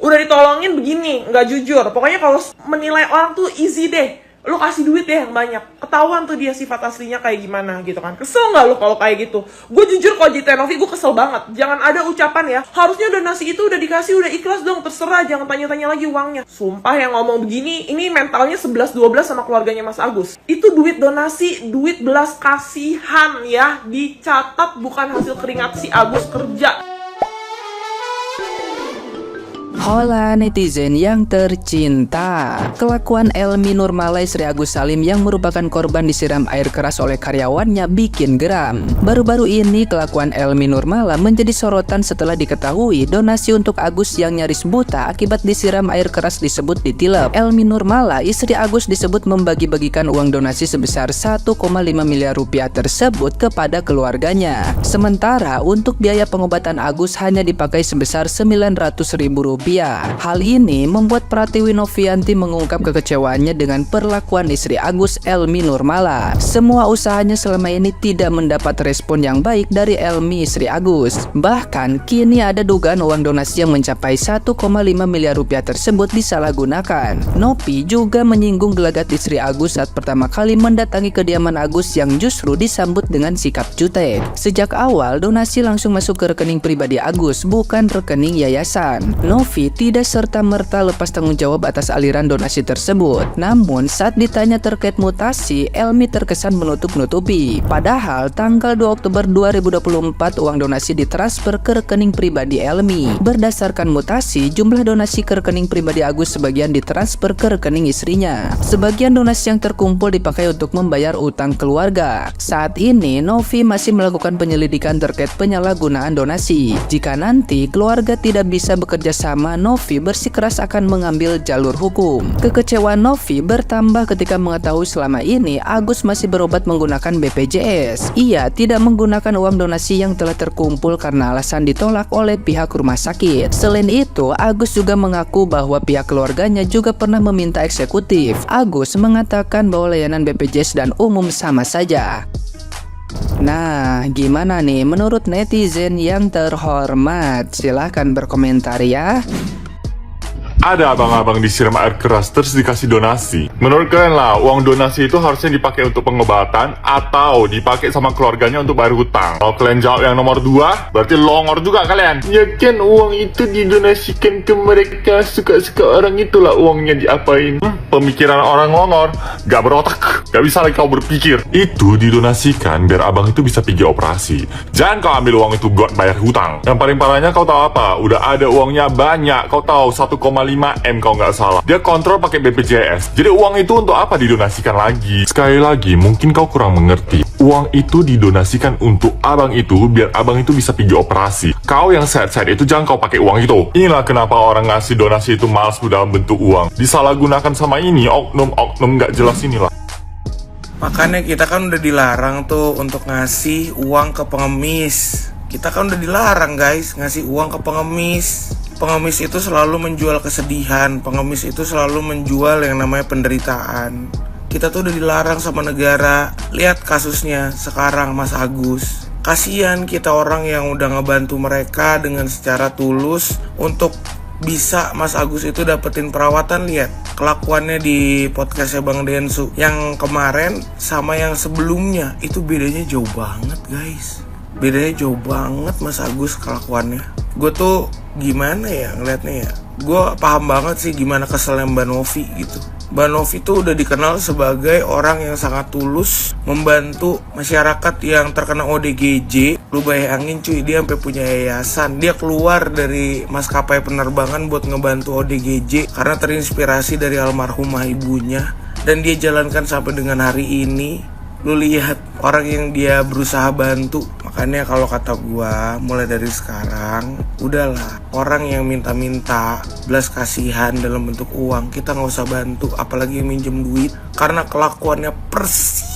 udah ditolongin begini, nggak jujur. Pokoknya kalau menilai orang tuh easy deh. Lu kasih duit deh yang banyak, ketahuan tuh dia sifat aslinya kayak gimana gitu kan. Kesel nggak lu kalau kayak gitu? Gue jujur kalau jadi Novi gue kesel banget. Jangan ada ucapan ya, harusnya donasi itu udah dikasih, udah ikhlas dong, terserah, jangan tanya-tanya lagi uangnya. Sumpah yang ngomong begini, ini mentalnya 11-12 sama keluarganya Mas Agus. Itu duit donasi, duit belas kasihan ya, dicatat bukan hasil keringat si Agus kerja. Hola netizen yang tercinta. Kelakuan Elmi Nurmalai Sri Agus Salim yang merupakan korban disiram air keras oleh karyawannya bikin geram. Baru-baru ini kelakuan Elmi Nurmala menjadi sorotan setelah diketahui donasi untuk Agus yang nyaris buta akibat disiram air keras disebut ditilep. Elmi Nurmala, istri Agus, disebut membagi-bagikan uang donasi sebesar 1,5 miliar rupiah tersebut kepada keluarganya. Sementara untuk biaya pengobatan Agus hanya dipakai sebesar 900.000 rupiah. Hal ini membuat Pratiwi Novianti mengungkap kekecewaannya dengan perlakuan istri Agus, Elmi Nurmala. Semua usahanya selama ini tidak mendapat respon yang baik dari Elmi, istri Agus. Bahkan kini ada dugaan uang donasi yang mencapai 1,5 miliar rupiah tersebut disalahgunakan. Novi juga menyinggung gelagat istri Agus saat pertama kali mendatangi kediaman Agus yang justru disambut dengan sikap jutek. Sejak awal donasi langsung masuk ke rekening pribadi Agus, bukan rekening yayasan. Novi tidak serta-merta lepas tanggung jawab atas aliran donasi tersebut. Namun saat ditanya terkait mutasi, Elmi terkesan menutup-nutupi. Padahal tanggal 2 Oktober 2024 uang donasi ditransfer ke rekening pribadi Elmi. Berdasarkan mutasi, jumlah donasi ke rekening pribadi Agus sebagian ditransfer ke rekening istrinya. Sebagian donasi yang terkumpul dipakai untuk membayar utang keluarga. Saat ini Novi masih melakukan penyelidikan terkait penyalahgunaan donasi. Jika nanti keluarga tidak bisa bekerja sama, Novi bersikeras akan mengambil jalur hukum. Kekecewaan Novi bertambah ketika mengetahui selama ini Agus masih berobat menggunakan BPJS. Ia tidak menggunakan uang donasi yang telah terkumpul karena alasan ditolak oleh pihak rumah sakit. Selain itu, Agus juga mengaku bahwa pihak keluarganya juga pernah meminta eksekutif. Agus mengatakan bahwa layanan BPJS dan umum sama saja. Nah, gimana nih menurut netizen yang terhormat? Silahkan berkomentar ya. Ada abang-abang disiram air keras terus dikasih donasi. Menurut kalian lah, uang donasi itu harusnya dipakai untuk pengobatan atau dipakai sama keluarganya untuk bayar hutang? Kalau kalian jawab yang nomor 2, berarti longor juga kalian. Ya kan, uang itu didonasikan ke mereka, suka-suka orang itulah uangnya diapain. Pemikiran orang longor, gak berotak, gak bisa lagi kau berpikir. Itu didonasikan biar abang itu bisa pergi operasi. Jangan kau ambil uang itu buat bayar hutang. Yang paling parahnya kau tahu apa? Udah ada uangnya banyak, kau tahu 1,5 M kalau nggak salah. Dia kontrol pakai BPJS. Jadi uang itu untuk apa didonasikan lagi? Sekali lagi, mungkin kau kurang mengerti. Uang itu didonasikan untuk abang itu biar abang itu bisa pergi operasi. Kau yang sehat-sehat itu jangan kau pakai uang itu. Inilah kenapa orang ngasih donasi itu malas dalam bentuk uang. Disalahgunakan sama ini oknum-oknum nggak jelas inilah. Makanya kita kan udah dilarang tuh untuk ngasih uang ke pengemis. Kita kan udah dilarang guys ngasih uang ke pengemis. Pengemis itu selalu menjual kesedihan. Pengemis itu selalu menjual yang namanya penderitaan. Kita tuh udah dilarang sama negara. Lihat kasusnya sekarang Mas Agus. Kasihan kita orang yang udah ngebantu mereka dengan secara tulus untuk bisa Mas Agus itu dapetin perawatan. Lihat kelakuannya di podcastnya Bang Densu yang kemarin sama yang sebelumnya. Itu bedanya jauh banget guys. Bedanya jauh banget Mas Agus kelakuannya. Gue tuh gimana ya ngeliatnya ya. Gue paham banget sih gimana keselnya Mbak Novi gitu. Mbak Novi tuh udah dikenal sebagai orang yang sangat tulus membantu masyarakat yang terkena ODGJ. Lu bayangin cuy, dia sampai punya yayasan. Dia keluar dari maskapai penerbangan buat ngebantu ODGJ karena terinspirasi dari almarhumah ibunya. Dan dia jalankan sampai dengan hari ini. Lu lihat orang yang dia berusaha bantu. Makanya kalau kata gua, mulai dari sekarang udahlah, orang yang minta-minta belas kasihan dalam bentuk uang kita nggak usah bantu, apalagi minjem duit, karena kelakuannya persis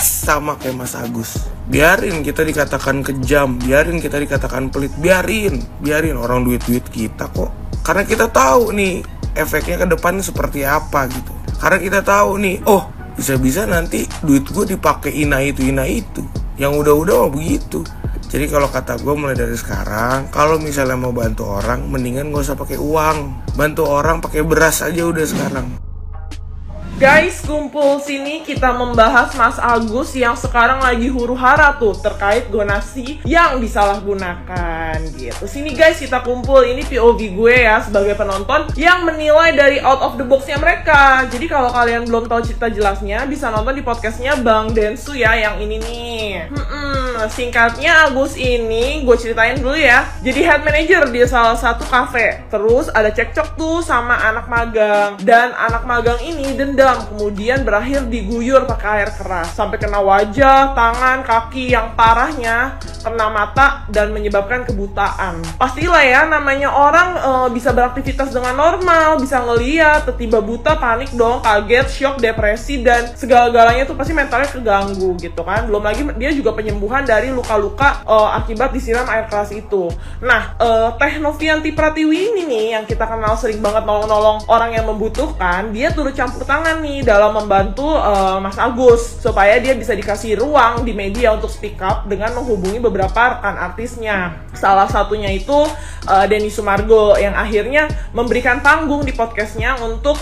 sama kayak Mas Agus. Biarin kita dikatakan kejam, biarin kita dikatakan pelit, biarin orang duit-duit kita kok. Karena kita tahu nih efeknya ke depan seperti apa gitu. Karena kita tahu nih, bisa-bisa nanti duit gue dipakai ina itu. Yang udah-udah mah begitu. Jadi kalau kata gue mulai dari sekarang, kalau misalnya mau bantu orang, mendingan gak usah pakai uang. Bantu orang pakai beras aja udah sekarang. Guys, kumpul sini kita membahas Mas Agus yang sekarang lagi huru-hara tuh terkait donasi yang disalahgunakan gitu. Sini guys, kita kumpul, ini POV gue ya sebagai penonton yang menilai dari out of the box-nya mereka. Jadi kalau kalian belum tahu cerita jelasnya, bisa nonton di podcastnya Bang Densu ya, yang ini nih. Singkatnya Agus ini, gue ceritain dulu ya. Jadi head manager di salah satu cafe. Terus ada cekcok tuh sama anak magang. Dan anak magang ini dendam, kemudian berakhir diguyur pakai air keras sampai kena wajah, tangan, kaki, yang parahnya kena mata dan menyebabkan kebutaan. Pastilah ya, namanya orang bisa beraktivitas dengan normal, bisa ngeliat, tiba-tiba buta, panik dong, kaget, shock, depresi, dan segala-galanya tuh pasti mentalnya keganggu gitu kan. Belum lagi dia juga penyembuhan dari luka-luka akibat disiram air keras itu. Nah, Teh Novianti Pratiwi ini nih yang kita kenal sering banget nolong-nolong orang yang membutuhkan, dia turut campur tangan nih dalam membantu Mas Agus supaya dia bisa dikasih ruang di media untuk speak up dengan menghubungi beberapa rekan artisnya. Salah satunya itu Denny Sumargo yang akhirnya memberikan panggung di podcastnya untuk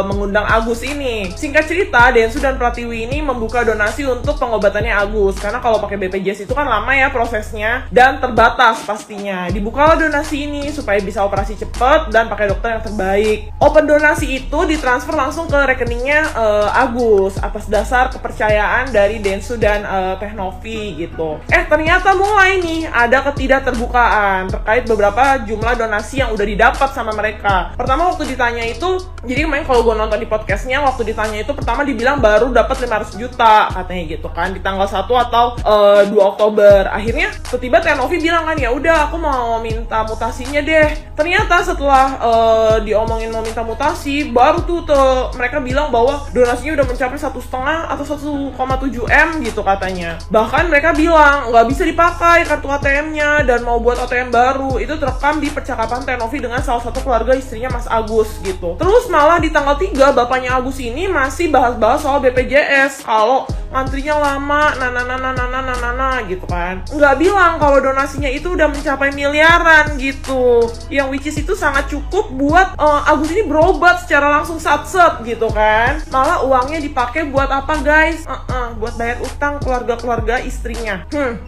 mengundang Agus ini. Singkat cerita, Densu dan Pratiwi ini membuka donasi untuk pengobatannya Agus, karena kalau pakai BPJS itu kan lama ya prosesnya dan terbatas pastinya. Dibukalah donasi ini supaya bisa operasi cepat dan pakai dokter yang terbaik. Open donasi itu ditransfer langsung ke rekeningnya Agus atas dasar kepercayaan dari Densu dan Teh Novi gitu. Ternyata mulai nih ada ketidakterbukaan terkait beberapa jumlah donasi yang udah didapat sama mereka. Pertama waktu ditanya itu, jadi kemarin kalau gue nonton di podcastnya, waktu ditanya itu pertama dibilang baru dapat 500 juta katanya gitu kan di tanggal 1 atau 2 Oktober. Akhirnya tiba-tiba Teh Novi bilang kan, ya udah aku mau minta mutasinya deh. Ternyata setelah diomongin mau minta mutasi, baru tuh mereka bilang bahwa donasinya udah mencapai 1,5 atau 1,7 M gitu katanya. Bahkan mereka bilang nggak bisa dipakai kartu ATM-nya dan mau buat ATM baru. Itu terekam di percakapan Teh Novi dengan salah satu keluarga istrinya Mas Agus gitu. Terus malah di tanggal 3 bapaknya Agus ini masih bahas-bahas soal BPJS, kalau ngantrinya lama, gitu kan. Nggak bilang kalau donasinya itu udah mencapai miliaran gitu, yang which is itu sangat cukup buat Agus ini berobat secara langsung sat-set gitu kan. Malah uangnya dipakai buat apa guys? Buat bayar utang keluarga-keluarga istrinya.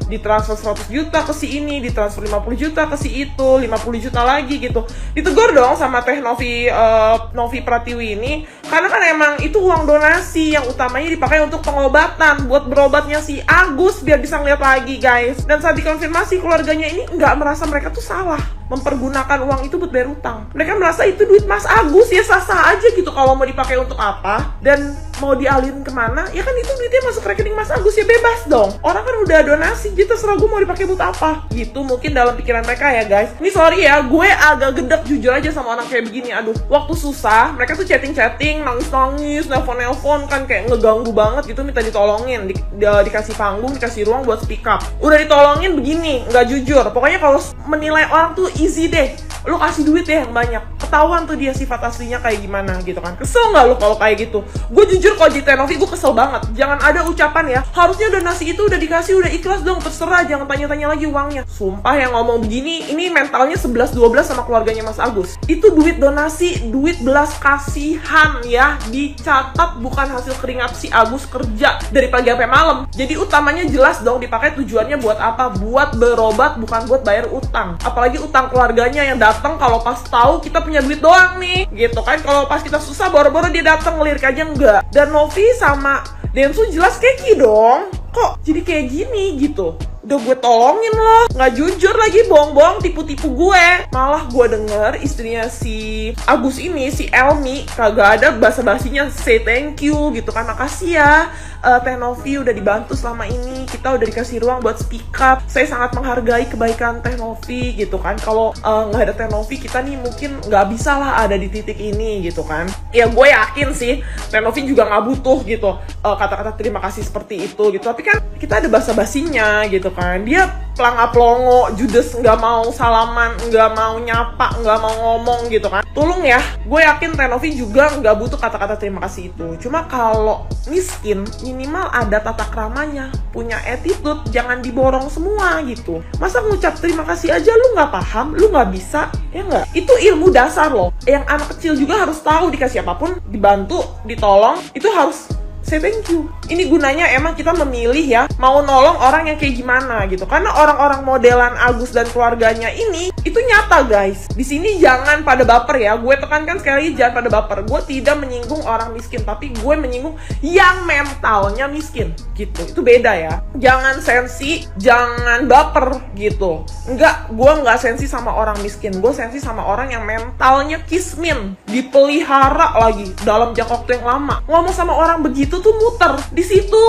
Ditransfer 100 juta ke si ini, ditransfer 50 juta ke si itu, 50 juta lagi gitu. Ditegur dong sama Teh Novi Pratiwi ini, karena kan emang itu uang donasi yang utamanya dipakai untuk pengobatan, buat berobatnya si Agus biar bisa ngeliat lagi guys. Dan saat dikonfirmasi, keluarganya ini nggak merasa mereka tuh salah mempergunakan uang itu buat bayar utang. Mereka merasa itu duit Mas Agus, ya sah-sah aja gitu kalau mau dipakai untuk apa dan mau dialirin kemana, ya kan itu duitnya masuk rekening Mas Agus, ya bebas dong. Orang kan udah donasi, gitu terserah gue mau dipakai buat apa. Gitu mungkin dalam pikiran mereka ya guys. Ini sorry ya, gue agak gedek jujur aja sama orang kayak begini. Aduh, waktu susah mereka tuh chatting-chatting, nangis-nangis, nelpon-nelpon kan kayak ngeganggu banget gitu, minta ditolongin, dikasih panggung, dikasih ruang buat speak up. Udah ditolongin begini, nggak jujur. Pokoknya kalau menilai orang tuh easy deh, lu kasih duit deh yang banyak, ketahuan tuh dia sifat aslinya kayak gimana gitu kan. Kesel nggak lu kalau kayak gitu? Gue jujur kalau di Teh Novi gue kesel banget. Jangan ada ucapan ya, harusnya donasi itu udah dikasih, udah ikhlas dong, terserah, jangan tanya-tanya lagi uangnya. Sumpah yang ngomong begini, ini mentalnya 11-12 sama keluarganya Mas Agus. Itu duit donasi, duit belas kasihan ya, dicatat bukan hasil keringat si Agus kerja dari pagi sampai malam. Jadi utamanya jelas dong dipakai tujuannya buat apa? Buat berobat, bukan buat bayar utang. Apalagi utang keluarganya yang datang kalau pas tahu kita punya duit doang nih gitu kan. Kalau pas kita susah boro-boro dia datang, ngelirik aja enggak. Dan Novi sama Densu jelas keki dong, kok jadi kayak gini gitu. Udah gue tolongin loh, nggak jujur lagi, bohong-bohong, tipu-tipu gue. Malah gue denger istrinya si Agus ini, si Elmi, kagak ada basa-basinya say thank you gitu kan. Makasih ya Teh Novi udah dibantu selama ini, kita udah dikasih ruang buat speak up. Saya sangat menghargai kebaikan Teh Novi gitu kan. Kalau nggak ada Teh Novi, kita nih mungkin nggak bisa lah ada di titik ini gitu kan. Ya gue yakin sih Teh Novi juga nggak butuh gitu kata-kata terima kasih seperti itu gitu. Tapi kan kita ada basa-basinya gitu kan. Dia pelangap-pelongo, judes, nggak mau salaman, nggak mau nyapa, nggak mau ngomong gitu kan. Tolong ya, gue yakin Renovi juga nggak butuh kata-kata terima kasih itu. Cuma kalau miskin, minimal ada tata kramanya, punya attitude, jangan diborong semua gitu. Masa ngucap terima kasih aja lu nggak paham, lu nggak bisa, ya nggak? Itu ilmu dasar loh. Yang anak kecil juga harus tahu, dikasih apapun, dibantu, ditolong, itu harus say thank you. Ini gunanya emang kita memilih ya, mau nolong orang yang kayak gimana gitu. Karena orang-orang modelan Agus dan keluarganya ini, itu nyata guys. Di sini jangan pada baper ya. Gue tekankan sekali lagi, jangan pada baper. Gue tidak menyinggung orang miskin, tapi gue menyinggung yang mentalnya miskin gitu. Itu beda ya. Jangan sensi, jangan baper gitu. Enggak, gue nggak sensi sama orang miskin. Gue sensi sama orang yang mentalnya kismin, dipelihara lagi dalam jangka waktu yang lama. Ngomong sama orang begitu tuh muter di situ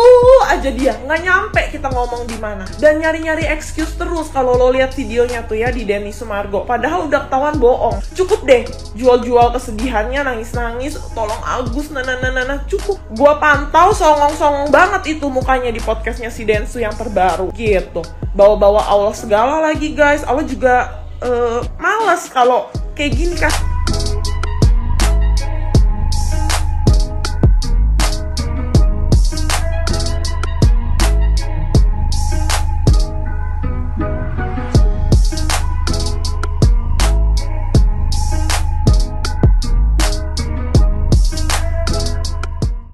aja, dia nggak nyampe kita ngomong di mana, dan nyari-nyari excuse terus. Kalau lo lihat videonya tuh ya di Denny Sumargo, padahal udah ketahuan bohong. Cukup deh jual-jual kesedihannya, nangis-nangis, tolong Agus, nah, cukup. Gua pantau songong-songong banget itu mukanya di podcastnya si Densu yang terbaru gitu, bawa-bawa Allah segala lagi guys. Allah juga males kalau kayak gini kan.